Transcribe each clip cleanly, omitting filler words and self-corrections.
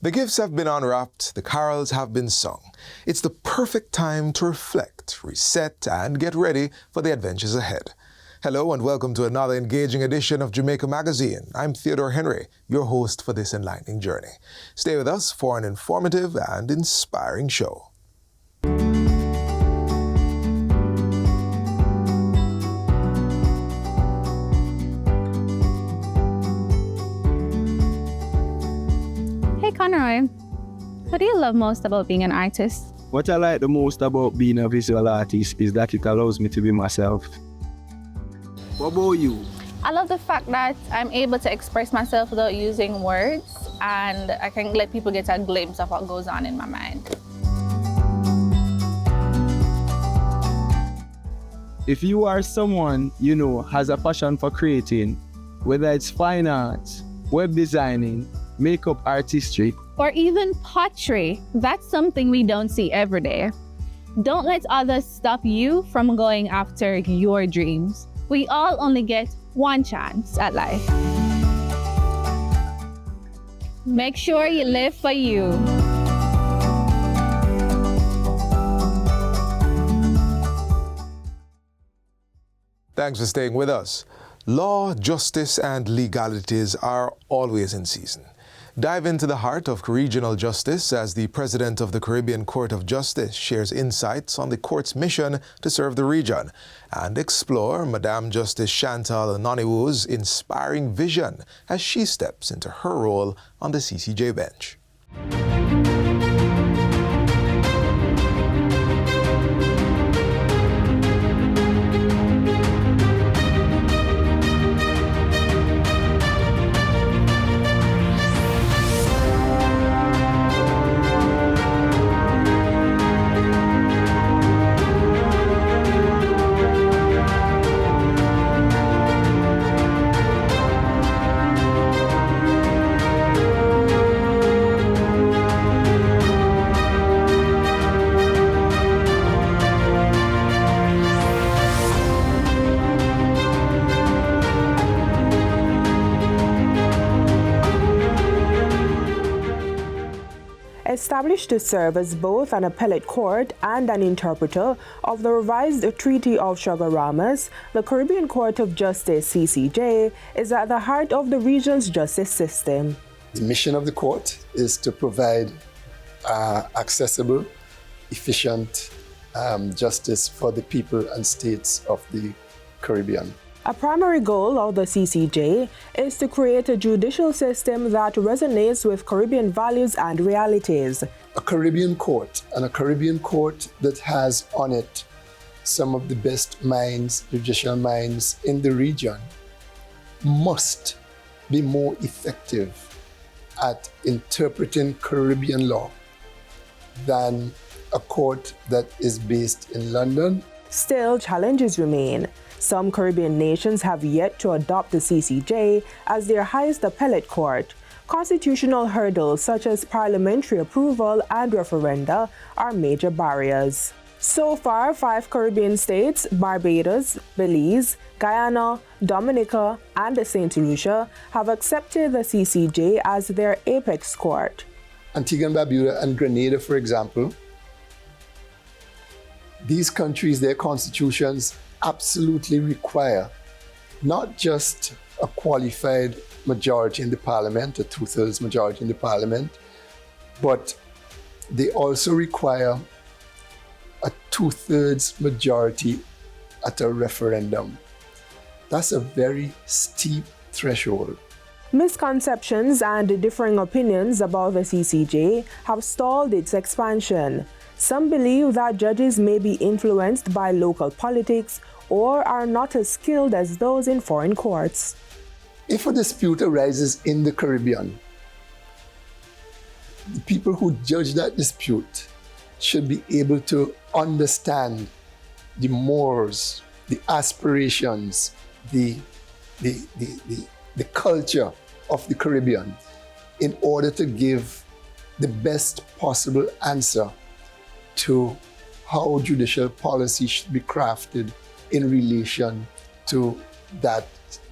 The gifts have been unwrapped, the carols have been sung. It's the perfect time to reflect, reset, and get ready for the adventures ahead. Hello and welcome to another engaging edition of Jamaica Magazine. I'm Theodore Henry, your host for this enlightening journey. Stay with us for an informative and inspiring show. Hey Conroy, what do you love most about being an artist? What I like the most about being a visual artist is that it allows me to be myself. What about you? I love the fact that I'm able to express myself without using words, and I can let people get a glimpse of what goes on in my mind. If you are someone you know has a passion for creating, whether it's fine arts, web designing, makeup artistry, or even pottery, that's something we don't see every day. Don't let others stop you from going after your dreams. We all only get one chance at life. Make sure you live for you. Thanks for staying with us. Law, justice, and legalities are always in season. Dive into the heart of regional justice as the president of the Caribbean Court of Justice shares insights on the court's mission to serve the region and explore Madame Justice Chantal Noniwu's inspiring vision as she steps into her role on the CCJ bench. Established to serve as both an appellate court and an interpreter of the revised Treaty of Chaguaramas, the Caribbean Court of Justice, CCJ, is at the heart of the region's justice system. The mission of the court is to provide accessible, efficient justice for the people and states of the Caribbean. A primary goal of the CCJ is to create a judicial system that resonates with Caribbean values and realities. A Caribbean court, and a Caribbean court that has on it some of the best minds, judicial minds in the region, must be more effective at interpreting Caribbean law than a court that is based in London. Still, challenges remain. Some Caribbean nations have yet to adopt the CCJ as their highest appellate court. Constitutional hurdles such as parliamentary approval and referenda are major barriers. So far, 5 Caribbean states, Barbados, Belize, Guyana, Dominica, and St. Lucia, have accepted the CCJ as their apex court. Antigua and Barbuda and Grenada, for example, these countries, their constitutions absolutely require not just a qualified majority in the parliament, a 2/3 majority in the parliament, but they also require a 2/3 majority at a referendum. That's a very steep threshold. Misconceptions and differing opinions about the CCJ have stalled its expansion. Some believe that judges may be influenced by local politics or are not as skilled as those in foreign courts. If a dispute arises in the Caribbean, the people who judge that dispute should be able to understand the mores, the aspirations, the culture of the Caribbean in order to give the best possible answer to how judicial policy should be crafted in relation to that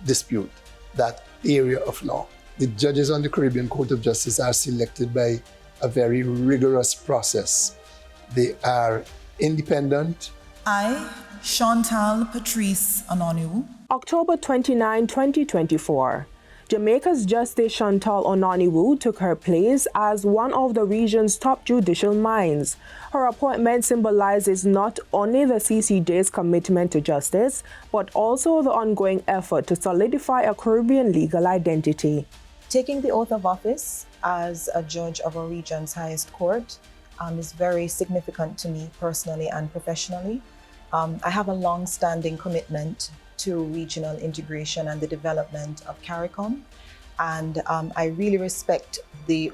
dispute, that area of law. The judges on the Caribbean Court of Justice are selected by a very rigorous process. They are independent. I, Chantal Patrice Ononiwu. October 29, 2024. Jamaica's Justice Chantal Ononiwu took her place as one of the region's top judicial minds. Her appointment symbolizes not only the CCJ's commitment to justice, but also the ongoing effort to solidify a Caribbean legal identity. Taking the oath of office as a judge of our region's highest court is very significant to me personally and professionally. I have a long-standing commitment to regional integration and the development of CARICOM. And I really respect the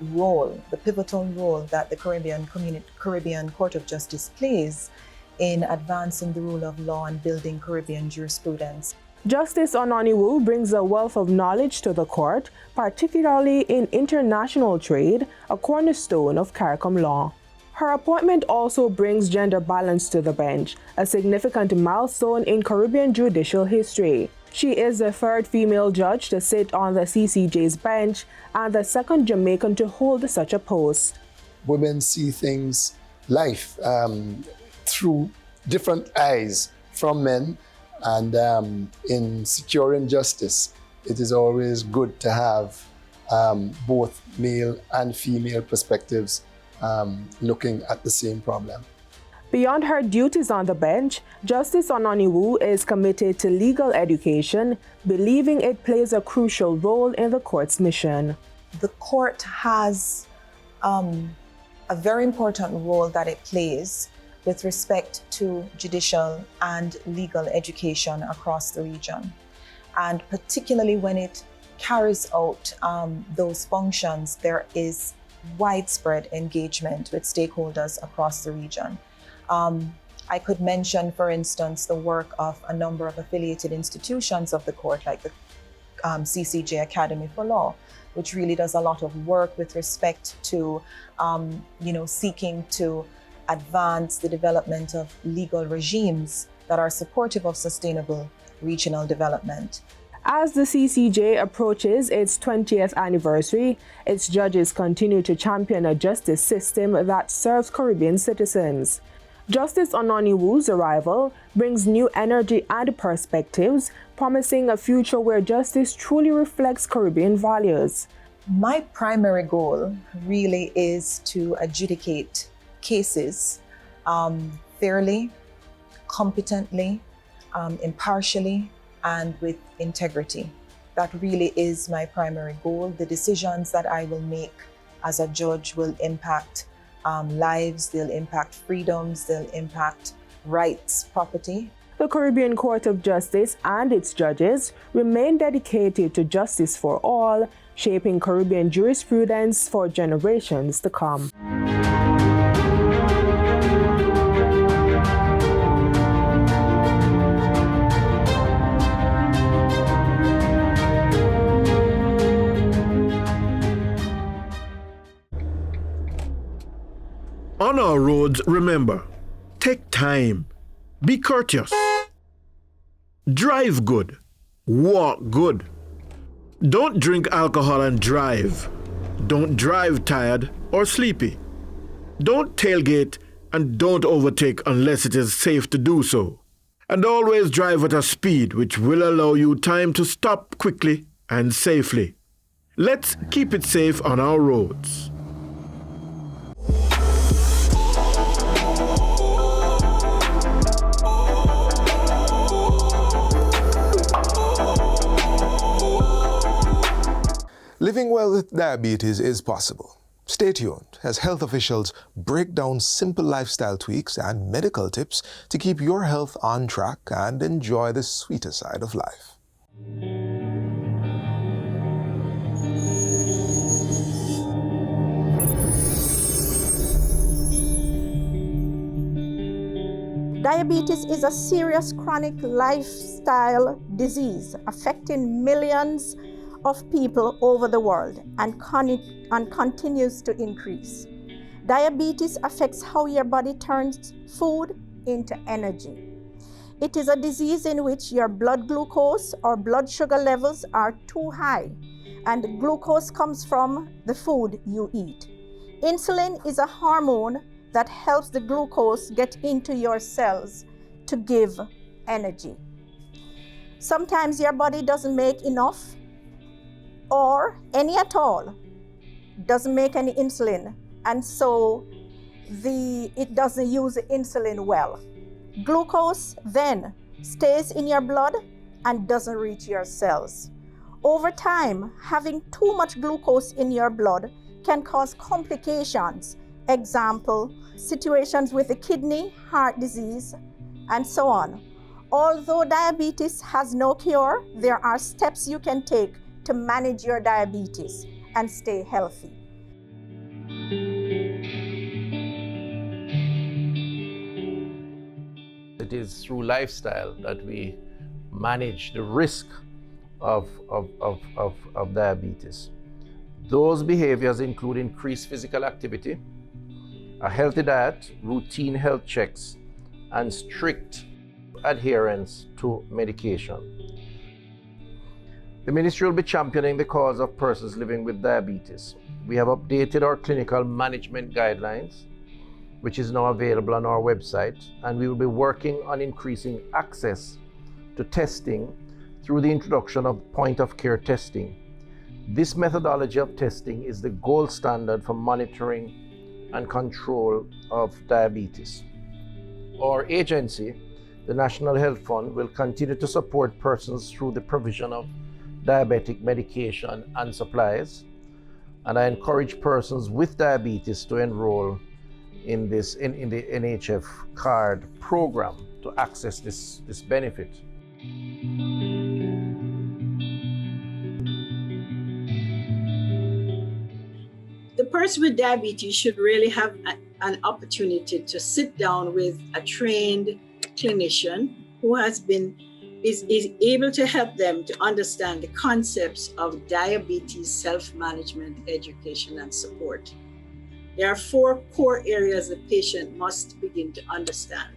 pivotal role that the Caribbean Court of Justice plays in advancing the rule of law and building Caribbean jurisprudence. Justice Ononiwu brings a wealth of knowledge to the court, particularly in international trade, a cornerstone of CARICOM law. Her appointment also brings gender balance to the bench, a significant milestone in Caribbean judicial history. She is the third female judge to sit on the CCJ's bench and the second Jamaican to hold such a post. Women see things, life, through different eyes from men, and in securing justice, it is always good to have both male and female perspectives looking at the same problem. Beyond her duties on the bench, Justice Ononiwu is committed to legal education, believing it plays a crucial role in the court's mission. The court has a very important role that it plays with respect to judicial and legal education across the region. And particularly when it carries out those functions, there is widespread engagement with stakeholders across the region. I could mention, for instance, the work of a number of affiliated institutions of the court, like the CCJ Academy for Law, which really does a lot of work with respect to, seeking to advance the development of legal regimes that are supportive of sustainable regional development. As the CCJ approaches its 20th anniversary, its judges continue to champion a justice system that serves Caribbean citizens. Justice Ononiwu's arrival brings new energy and perspectives, promising a future where justice truly reflects Caribbean values. My primary goal really is to adjudicate cases fairly, competently, impartially, and with integrity. That really is my primary goal. The decisions that I will make as a judge will impact lives, they'll impact freedoms, they'll impact rights, property. The Caribbean Court of Justice and its judges remain dedicated to justice for all, shaping Caribbean jurisprudence for generations to come. On our roads, remember, take time, be courteous, drive good, walk good. Don't drink alcohol and drive. Don't drive tired or sleepy. Don't tailgate and don't overtake unless it is safe to do so. And always drive at a speed which will allow you time to stop quickly and safely. Let's keep it safe on our roads. Living well with diabetes is possible. Stay tuned as health officials break down simple lifestyle tweaks and medical tips to keep your health on track and enjoy the sweeter side of life. Diabetes is a serious chronic lifestyle disease affecting millions of people over the world and continues to increase. Diabetes affects how your body turns food into energy. It is a disease in which your blood glucose or blood sugar levels are too high and glucose comes from the food you eat. Insulin is a hormone that helps the glucose get into your cells to give energy. Sometimes your body doesn't make enough or any at all, doesn't make any insulin, and so it doesn't use the insulin well. Glucose then stays in your blood and doesn't reach your cells. Over time, having too much glucose in your blood can cause complications. Example, situations with the kidney, heart disease, and so on. Although diabetes has no cure, there are steps you can take to manage your diabetes and stay healthy. It is through lifestyle that we manage the risk of diabetes. Those behaviors include increased physical activity, a healthy diet, routine health checks, and strict adherence to medication. The ministry will be championing the cause of persons living with diabetes. We have updated our clinical management guidelines, which is now available on our website, and we will be working on increasing access to testing through the introduction of point-of-care testing. This methodology of testing is the gold standard for monitoring and control of diabetes. Our agency, the National Health Fund, will continue to support persons through the provision of diabetic medication and supplies, and I encourage persons with diabetes to enroll in the NHF card program to access this benefit. The person with diabetes should really have an opportunity to sit down with a trained clinician who is able to help them to understand the concepts of diabetes self-management, education, and support. There are 4 core areas the patient must begin to understand.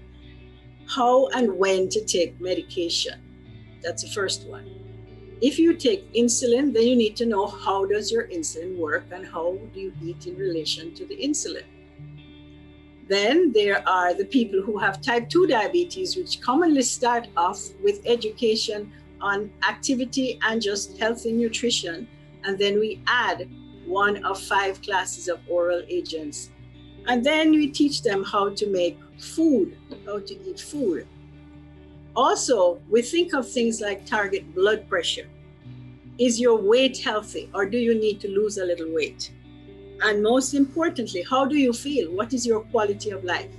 How and when to take medication. That's the first one. If you take insulin, then you need to know how does your insulin work and how do you eat in relation to the insulin. Then there are the people who have type 2 diabetes, which commonly start off with education on activity and just healthy nutrition. And then we add 1 of 5 classes of oral agents. And then we teach them how to make food, how to eat food. Also, we think of things like target blood pressure. Is your weight healthy, or do you need to lose a little weight? And most importantly, how do you feel? What is your quality of life?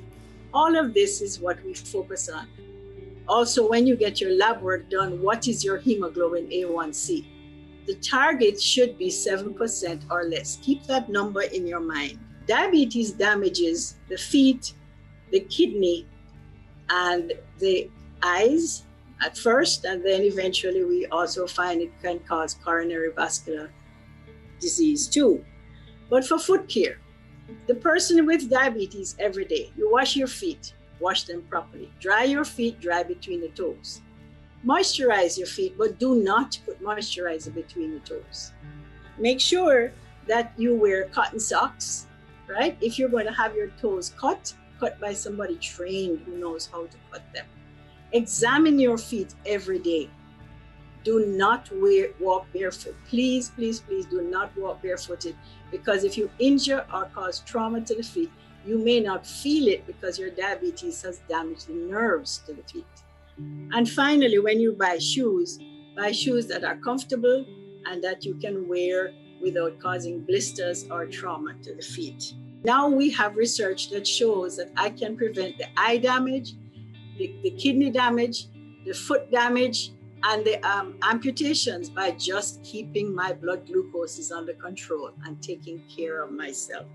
All of this is what we focus on. Also, when you get your lab work done, what is your hemoglobin A1C? The target should be 7% or less. Keep that number in your mind. Diabetes damages the feet, the kidney, and the eyes at first, and then eventually we also find it can cause coronary vascular disease too. But for foot care, the person with diabetes every day, you wash your feet, wash them properly. Dry your feet, dry between the toes. Moisturize your feet, but do not put moisturizer between the toes. Make sure that you wear cotton socks, right? If you're going to have your toes cut by somebody trained who knows how to cut them. Examine your feet every day. Do not walk barefoot. Please, please, please do not walk barefooted, because if you injure or cause trauma to the feet, you may not feel it because your diabetes has damaged the nerves to the feet. And finally, when you buy shoes that are comfortable and that you can wear without causing blisters or trauma to the feet. Now we have research that shows that I can prevent the eye damage, the kidney damage, the foot damage, and the amputations by just keeping my blood glucoses under control and taking care of myself.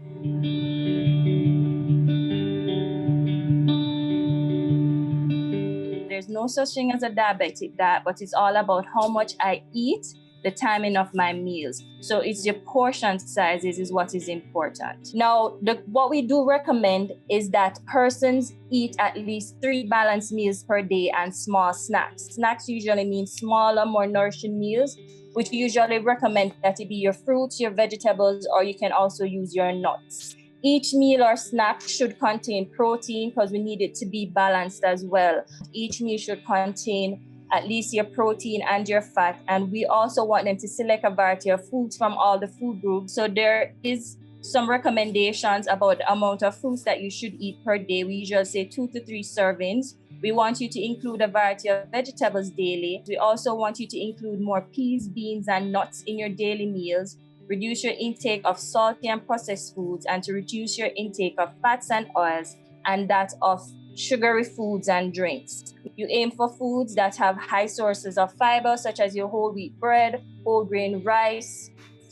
There's no such thing as a diabetic diet, but it's all about how much I eat, the timing of my meals. So it's your portion sizes is what is important. Now, what we do recommend is that persons eat at least 3 balanced meals per day and small snacks. Snacks usually mean smaller, more nourishing meals which we usually recommend that it be your fruits, your vegetables, or you can also use your nuts. Each meal or snack should contain protein because we need it to be balanced as well. Each meal should contain at least your protein and your fat. And we also want them to select a variety of foods from all the food groups. So there is some recommendations about the amount of fruits that you should eat per day. We usually say 2 to 3 servings. We want you to include a variety of vegetables daily. We also want you to include more peas, beans, and nuts in your daily meals. Reduce your intake of salty and processed foods, and to reduce your intake of fats and oils, and that of sugary foods and drinks. You aim for foods that have high sources of fiber, such as your whole wheat bread, whole grain rice,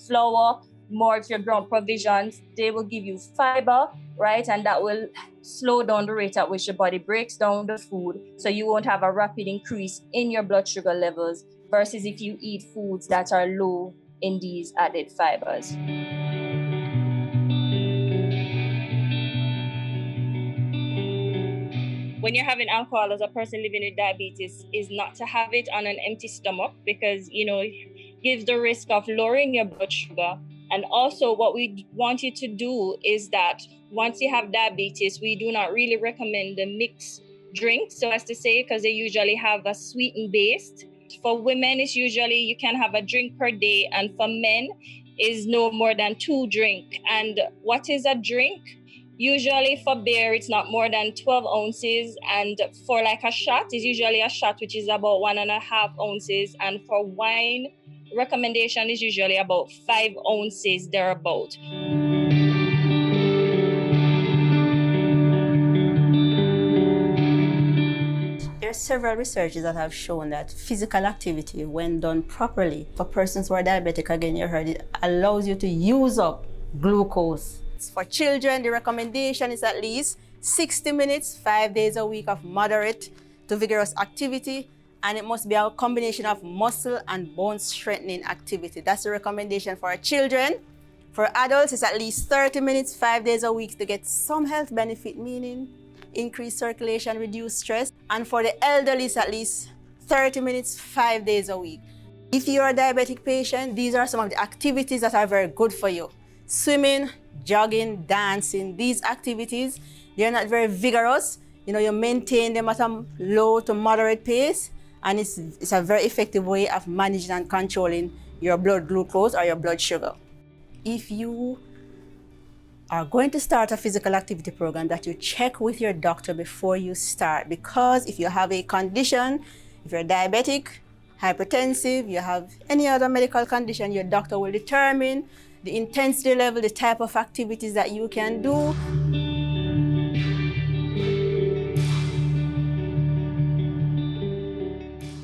flour, more of your ground provisions. They will give you fiber, right? And that will slow down the rate at which your body breaks down the food, so you won't have a rapid increase in your blood sugar levels versus if you eat foods that are low in these added fibers. When you're having alcohol as a person living with diabetes is not to have it on an empty stomach, because it gives the risk of lowering your blood sugar. And also what we want you to do is that once you have diabetes, we do not really recommend the mixed drinks, so as to say, because they usually have a sweetened base. For women, it's usually you can have a drink per day, and for men is no more than 2 drinks. And what is a drink? Usually for beer, it's not more than 12 ounces. And for like a shot, it's usually a shot, which is about 1.5 ounces. And for wine, recommendation is usually about 5 ounces thereabout. There are several researches that have shown that physical activity, when done properly, for persons who are diabetic, again, you heard it, allows you to use up glucose. For children, the recommendation is at least 60 minutes, 5 days a week of moderate to vigorous activity, and it must be a combination of muscle and bone strengthening activity. That's the recommendation for our children. For adults, it's at least 30 minutes, 5 days a week to get some health benefit, meaning increase circulation, reduce stress. And for the elderly, it's at least 30 minutes, 5 days a week. If you're a diabetic patient, these are some of the activities that are very good for you. Swimming, jogging, dancing, these activities, they're not very vigorous. You maintain them at a low to moderate pace, and it's a very effective way of managing and controlling your blood glucose or your blood sugar. If you are going to start a physical activity program, that you check with your doctor before you start, because if you have a condition, if you're diabetic, hypertensive, you have any other medical condition, your doctor will determine the intensity level, the type of activities that you can do.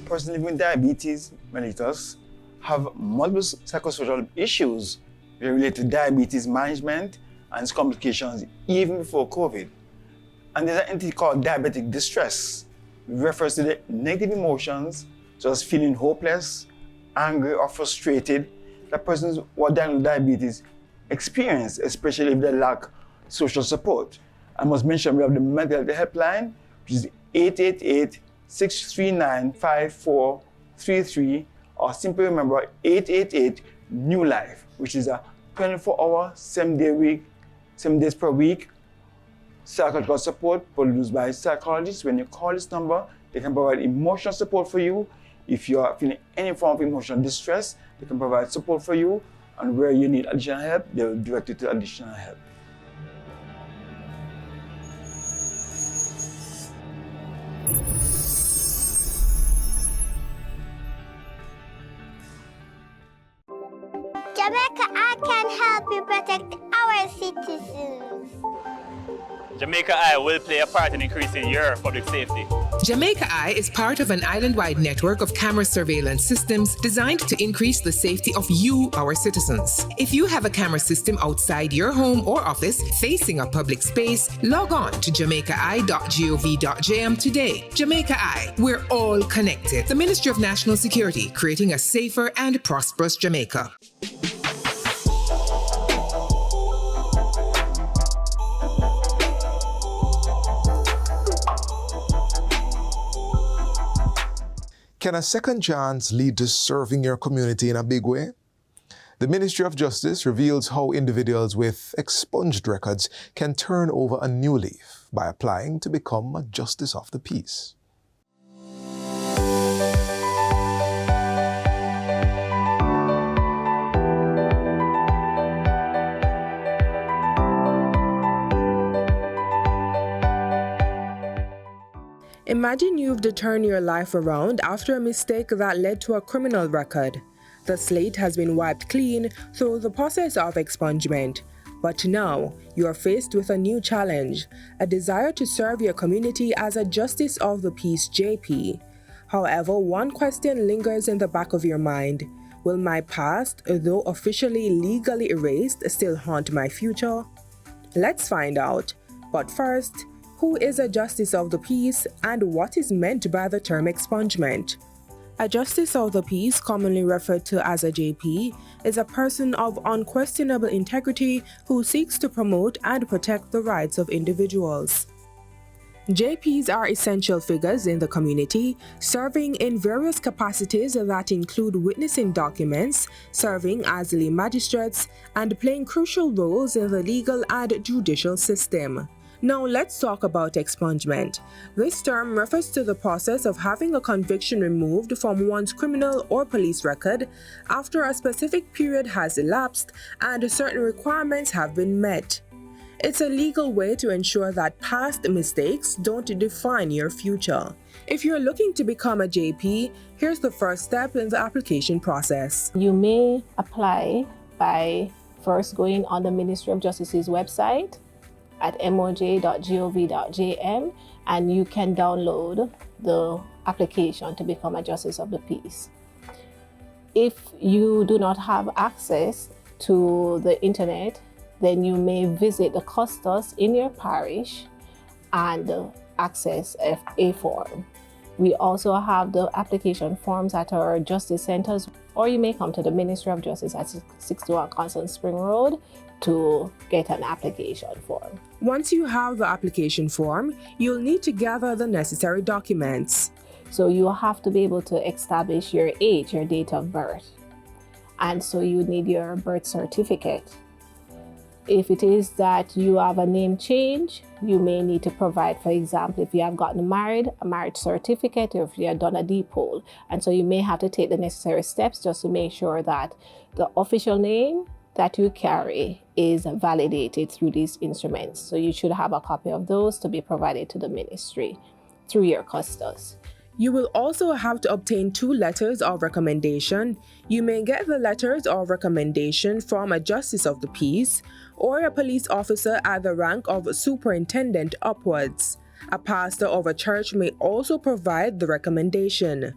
Persons living with diabetes mellitus have multiple psychosocial issues related to diabetes management and its complications even before COVID. And there's an entity called diabetic distress. It refers to the negative emotions, such as feeling hopeless, angry, or frustrated that persons who are diagnosed with diabetes experience, especially if they lack social support. I must mention we have the mental health helpline, which is 888-639-5433, or simply remember 888-NEW-LIFE, which is a 24-hour, 7 days per week psychological support produced by psychologists. When you call this number, they can provide emotional support for you. If you are feeling any form of emotional distress, they can provide support for you, and where you need additional help, they will direct you to additional help. Jamaica, I can help you protect our citizens. Jamaica Eye will play a part in increasing your public safety. Jamaica Eye is part of an island-wide network of camera surveillance systems designed to increase the safety of you, our citizens. If you have a camera system outside your home or office facing a public space, log on to jamaicai.gov.jm today. Jamaica Eye, we're all connected. The Ministry of National Security, creating a safer and prosperous Jamaica. Can a second chance lead to serving your community in a big way? The Ministry of Justice reveals how individuals with expunged records can turn over a new leaf by applying to become a Justice of the Peace. Imagine you've to turn your life around after a mistake that led to a criminal record. The slate has been wiped clean through the process of expungement. But now, you are faced with a new challenge, a desire to serve your community as a Justice of the Peace JP. However, one question lingers in the back of your mind. Will my past, though officially legally erased, still haunt my future? Let's find out. But first, who is a Justice of the Peace and what is meant by the term expungement? A Justice of the Peace, commonly referred to as a JP, is a person of unquestionable integrity who seeks to promote and protect the rights of individuals. JPs are essential figures in the community, serving in various capacities that include witnessing documents, serving as lay magistrates, and playing crucial roles in the legal and judicial system. Now let's talk about expungement. This term refers to the process of having a conviction removed from one's criminal or police record after a specific period has elapsed and certain requirements have been met. It's a legal way to ensure that past mistakes don't define your future. If you're looking to become a JP, here's the first step in the application process. You may apply by first going on the Ministry of Justice's website at moj.gov.jm, and you can download the application to become a Justice of the Peace. If you do not have access to the internet, then you may visit the custos in your parish and access a form. We also have the application forms at our justice centers, or you may come to the Ministry of Justice at 61 Constant Spring Road to get an application form. Once you have the application form, you'll need to gather the necessary documents. So you have to be able to establish your age, your date of birth. And so you need your birth certificate. If it is that you have a name change, you may need to provide, for example, if you have gotten married, a marriage certificate, or if you have done a depol. And so you may have to take the necessary steps just to make sure that the official name that you carry is validated through these instruments. So you should have a copy of those to be provided to the ministry through your custos. You will also have to obtain 2 letters of recommendation. You may get the letters of recommendation from a Justice of the Peace or a police officer at the rank of superintendent upwards. A pastor of a church may also provide the recommendation.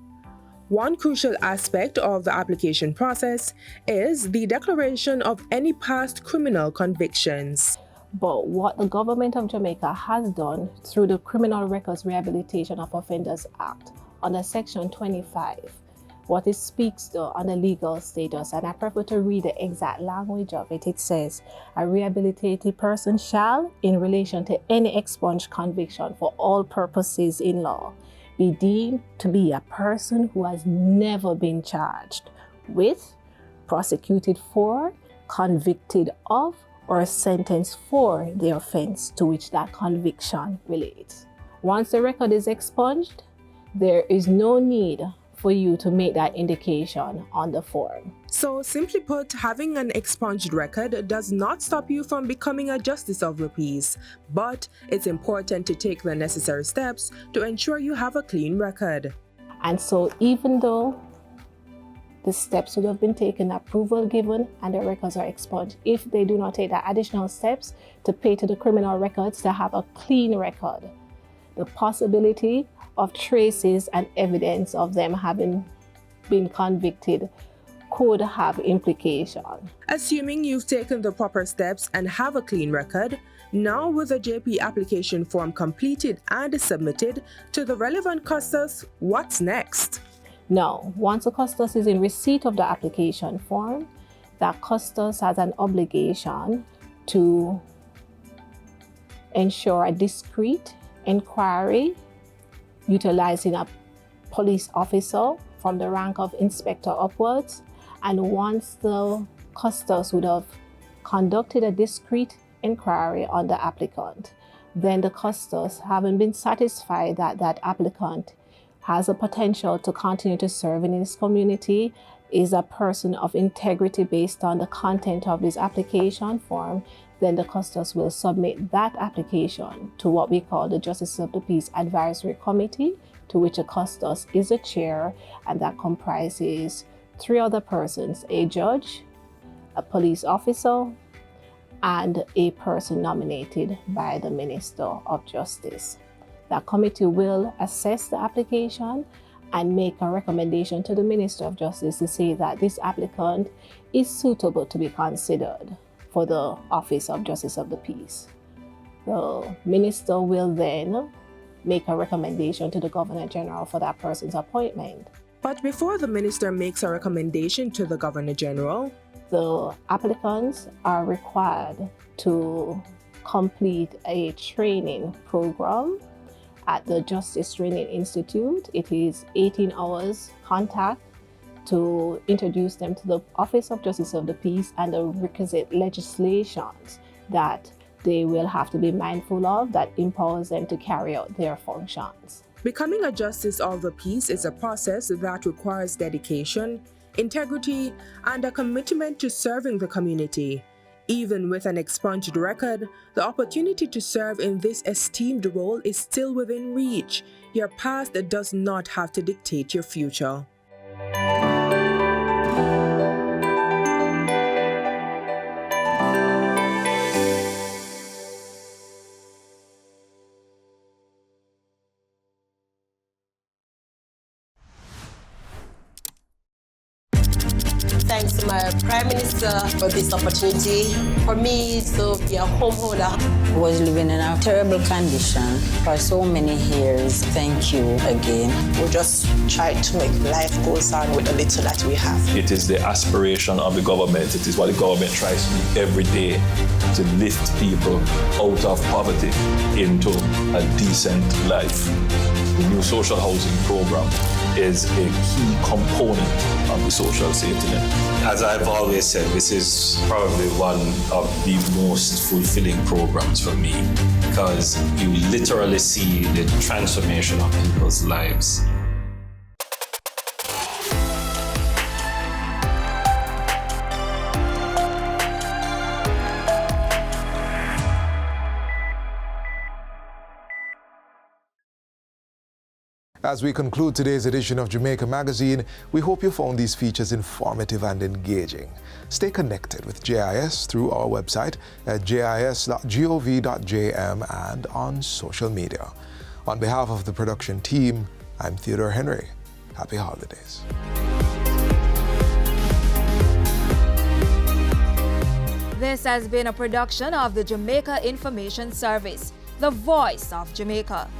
One crucial aspect of the application process is the declaration of any past criminal convictions. But what the government of Jamaica has done through the Criminal Records Rehabilitation of Offenders Act under Section 25, what it speaks to on the legal status, and I prefer to read the exact language of it. It says, a rehabilitated person shall, in relation to any expunged conviction for all purposes in law, be deemed to be a person who has never been charged with, prosecuted for, convicted of, or sentenced for the offense to which that conviction relates. Once the record is expunged, there is no need for you to make that indication on the form. So simply put, having an expunged record does not stop you from becoming a Justice of the Peace, but it's important to take the necessary steps to ensure you have a clean record. And so even though the steps would have been taken, approval given, and the records are expunged, if they do not take the additional steps to pay to the criminal records to have a clean record, the possibility of traces and evidence of them having been convicted could have implication. Assuming you've taken the proper steps and have a clean record, now with the JP application form completed and submitted to the relevant custos, what's next? Now, once a custos is in receipt of the application form, that custos has an obligation to ensure a discreet inquiry utilizing a police officer from the rank of inspector upwards. And once the custos would have conducted a discreet inquiry on the applicant, then the custos, having been satisfied that that applicant has a potential to continue to serve in his community, is a person of integrity based on the content of his application form, then the custos will submit that application to what we call the Justice of the Peace Advisory Committee, to which a custos is a chair, and that comprises 3 other persons: a judge, a police officer, and a person nominated by the Minister of Justice. That committee will assess the application and make a recommendation to the Minister of Justice to say that this applicant is suitable to be considered for the office of Justice of the Peace. The Minister will then make a recommendation to the Governor General for that person's appointment. But before the Minister makes a recommendation to the Governor General, the applicants are required to complete a training program at the Justice Training Institute. It is 18 hours contact to introduce them to the Office of Justice of the Peace and the requisite legislations that they will have to be mindful of that empowers them to carry out their functions. Becoming a Justice of the Peace is a process that requires dedication, integrity, and a commitment to serving the community. Even with an expunged record, the opportunity to serve in this esteemed role is still within reach. Your past does not have to dictate your future. Thanks to my Prime Minister for this opportunity. For me to be a homeowner. I was living in a terrible condition for so many years. Thank you again. We just try to make life goes on with the little that we have. It is the aspiration of the government. It is what the government tries to do every day, to lift people out of poverty into a decent life. The new social housing program is a key component of the social safety net. As I've always said, this is probably one of the most fulfilling programs for me, because you literally see the transformation of people's lives. As we conclude today's edition of Jamaica Magazine, we hope you found these features informative and engaging. Stay connected with JIS through our website at jis.gov.jm and on social media. On behalf of the production team, I'm Theodore Henry. Happy holidays. This has been a production of the Jamaica Information Service, the voice of Jamaica.